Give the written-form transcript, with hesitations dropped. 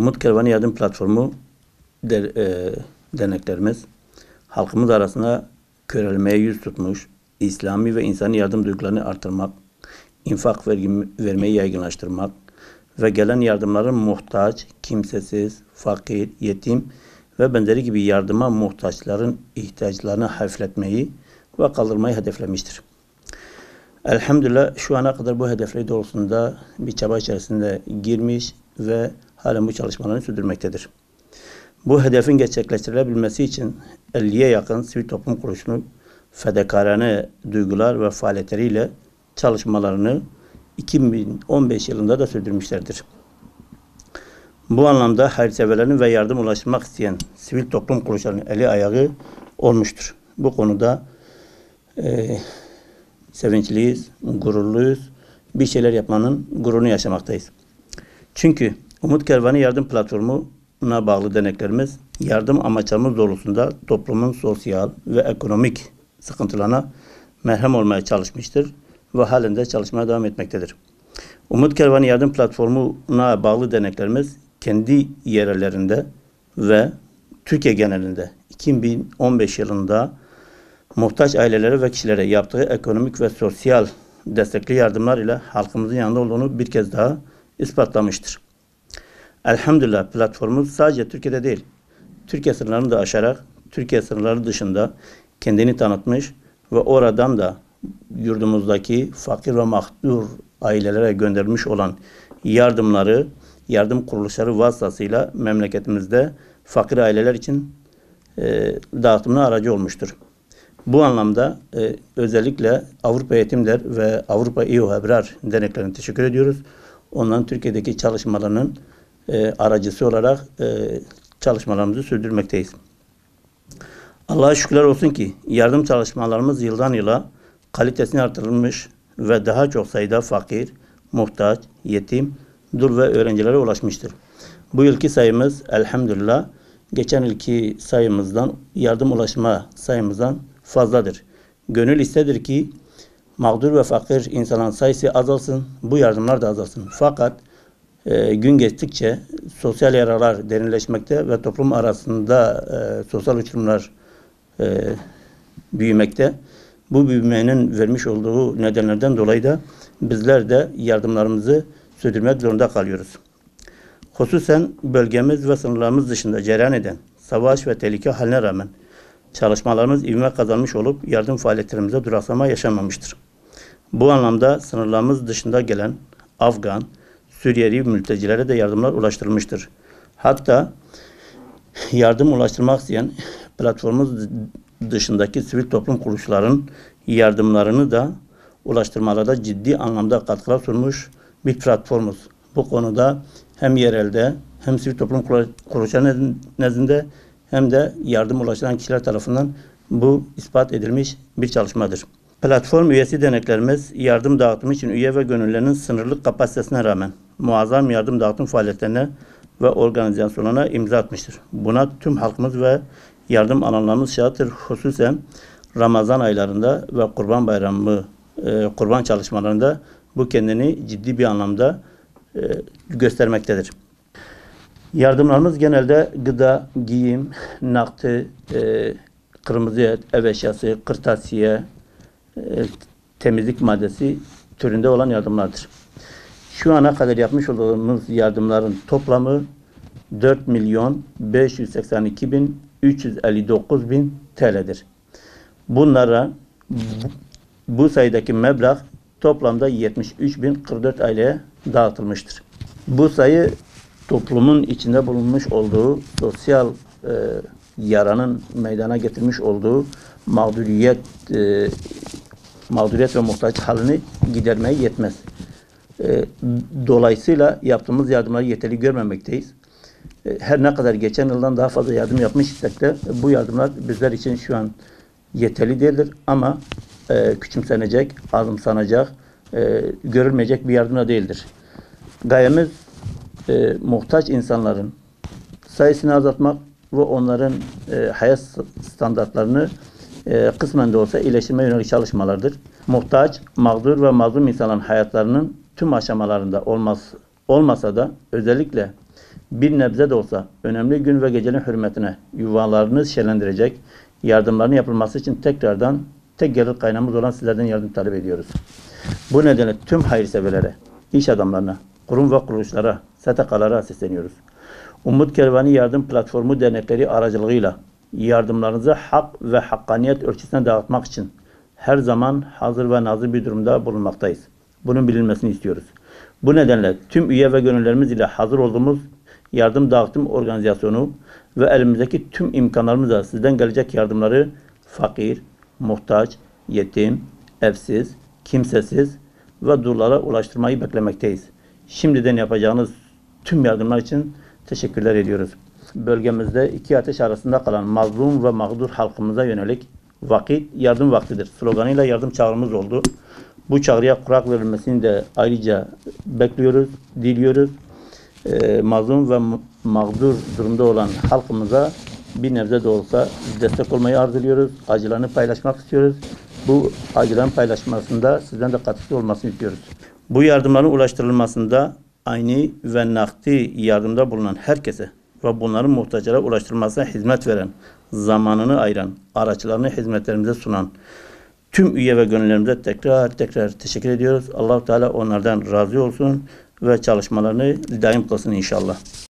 Umut Kervanı Yardım Platformu derneklerimiz halkımız arasında körelmeye yüz tutmuş, İslami ve insani yardım duygularını artırmak, infak vermeyi yaygınlaştırmak ve gelen yardımların muhtaç, kimsesiz, fakir, yetim ve benzeri gibi yardıma muhtaçların ihtiyaçlarını hafifletmeyi ve kaldırmayı hedeflemiştir. Elhamdülillah şu ana kadar bu hedefleri doğrultusunda bir çaba içerisinde girmiş ve halen bu çalışmalarını sürdürmektedir. Bu hedefin gerçekleştirilebilmesi için 50'ye yakın sivil toplum kuruluşunu fedakarane duygular ve faaliyetleriyle çalışmalarını 2015 yılında da sürdürmüşlerdir. Bu anlamda hayırseverlerin ve yardım ulaştırmak isteyen sivil toplum kuruluşlarının eli ayağı olmuştur. Bu konuda sevinçliyiz, gururluyuz. Bir şeyler yapmanın gururunu yaşamaktayız. Çünkü Umut Kervanı Yardım Platformu'na bağlı derneklerimiz yardım amaçlarımız doğrultusunda toplumun sosyal ve ekonomik sıkıntılarına merhem olmaya çalışmıştır ve halen de çalışmaya devam etmektedir. Umut Kervanı Yardım Platformu'na bağlı derneklerimiz kendi yerellerinde ve Türkiye genelinde 2015 yılında muhtaç ailelere ve kişilere yaptığı ekonomik ve sosyal destekli yardımlar ile halkımızın yanında olduğunu bir kez daha ispatlamıştır. Elhamdülillah platformumuz sadece Türkiye'de değil, Türkiye sınırlarını da aşarak Türkiye sınırları dışında kendini tanıtmış ve oradan da yurdumuzdaki fakir ve mağdur ailelere gönderilmiş olan yardımları, yardım kuruluşları vasıtasıyla memleketimizde fakir aileler için dağıtımına aracı olmuştur. Bu anlamda özellikle Avrupa Yetim Der ve Avrupa İHO Ebrar derneklerine teşekkür ediyoruz. Onların Türkiye'deki çalışmalarının aracısı olarak çalışmalarımızı sürdürmekteyiz. Allah'a şükürler olsun ki yardım çalışmalarımız yıldan yıla kalitesini artırılmış ve daha çok sayıda fakir, muhtaç, yetim, dul ve öğrencilere ulaşmıştır. Bu yılki sayımız elhamdülillah geçen yılki sayımızdan, yardım ulaşma sayımızdan fazladır. Gönül istedir ki mağdur ve fakir insanların sayısı azalsın, bu yardımlar da azalsın. Fakat gün geçtikçe sosyal yaralar derinleşmekte ve toplum arasında sosyal uçurumlar büyümekte. Bu büyümenin vermiş olduğu nedenlerden dolayı da bizler de yardımlarımızı sürdürmek zorunda kalıyoruz. Hususen bölgemiz ve sınırlarımız dışında cereyan eden savaş ve tehlike haline rağmen çalışmalarımız ivme kazanmış olup yardım faaliyetlerimize duraksama yaşanmamıştır. Bu anlamda sınırlarımız dışında gelen Afgan, Suriyeli mültecilere de yardımlar ulaştırılmıştır. Hatta yardım ulaştırmak isteyen platformumuz dışındaki sivil toplum kuruluşların yardımlarını da ulaştırmalarda ciddi anlamda katkılar sunmuş bir platformuz. Bu konuda hem yerelde hem sivil toplum kuruluşları nezdinde hem de yardım ulaştıran kişiler tarafından bu ispat edilmiş bir çalışmadır. Platform üyesi derneklerimiz yardım dağıtımı için üye ve gönüllülerin sınırlı kapasitesine rağmen muazzam yardım dağıtım faaliyetlerine ve organizasyonlarına imza atmıştır. Buna tüm halkımız ve yardım alanlarımız şahittir. Hususen Ramazan aylarında ve Kurban Bayramı, kurban çalışmalarında bu kendini ciddi bir anlamda göstermektedir. Yardımlarımız genelde gıda, giyim, nakdi, kırmızı et, ev eşyası, kırtasiye, temizlik maddesi türünde olan yardımlardır. Şu ana kadar yapmış olduğumuz yardımların toplamı 4.582.359.000 TL'dir. Bunlara bu sayıdaki meblağ toplamda 73.044 aileye dağıtılmıştır. Bu sayı toplumun içinde bulunmuş olduğu sosyal yaranın meydana getirmiş olduğu mağduriyet ve muhtaç halini gidermeye yetmez. Dolayısıyla yaptığımız yardımları yeterli görmemekteyiz. Her ne kadar geçen yıldan daha fazla yardım yapmış isek de bu yardımlar bizler için şu an yeterli değildir ama küçümsenecek, azımsanacak, görülmeyecek bir yardım da değildir. Gayemiz muhtaç insanların sayısını azaltmak ve onların hayat standartlarını kısmen de olsa iyileştirmeye yönelik çalışmalardır. Muhtaç, mağdur ve mazlum insanların hayatlarının tüm aşamalarında olmasa da özellikle bir nebze de olsa önemli gün ve gecenin hürmetine yuvalarını şenlendirecek yardımların yapılması için tekrardan tek gelir kaynağımız olan sizlerden yardım talep ediyoruz. Bu nedenle tüm hayırseverlere, iş adamlarına, kurum ve kuruluşlara, STK'lara sesleniyoruz. Umut Kervanı Yardım Platformu dernekleri aracılığıyla yardımlarınızı hak ve hakkaniyet ölçüsüne dağıtmak için her zaman hazır ve nazır bir durumda bulunmaktayız. Bunun bilinmesini istiyoruz. Bu nedenle tüm üye ve gönüllerimiz ile hazır olduğumuz yardım dağıtım organizasyonu ve elimizdeki tüm imkanlarımızla sizden gelecek yardımları fakir, muhtaç, yetim, evsiz, kimsesiz ve dullara ulaştırmayı beklemekteyiz. Şimdiden yapacağınız tüm yardımlar için teşekkürler ediyoruz. Bölgemizde iki ateş arasında kalan mazlum ve mağdur halkımıza yönelik vakit yardım vaktidir sloganıyla yardım çağrımız oldu. Bu çağrıya kulak verilmesini de ayrıca bekliyoruz, diliyoruz. Mazlum ve mağdur durumda olan halkımıza bir nebze de olsa destek olmayı arzu ediyoruz. Acılarını paylaşmak istiyoruz. Bu acıların paylaşmasında sizden de katkısı olmasını istiyoruz. Bu yardımların ulaştırılmasında aynı ve nakdi yardımda bulunan herkese ve bunların muhtaçlara ulaştırılmasına hizmet veren, zamanını ayıran, araçlarını hizmetlerimize sunan tüm üye ve gönüllerimize tekrar teşekkür ediyoruz. Allah-u Teala onlardan razı olsun ve çalışmalarını daim kılsın inşallah.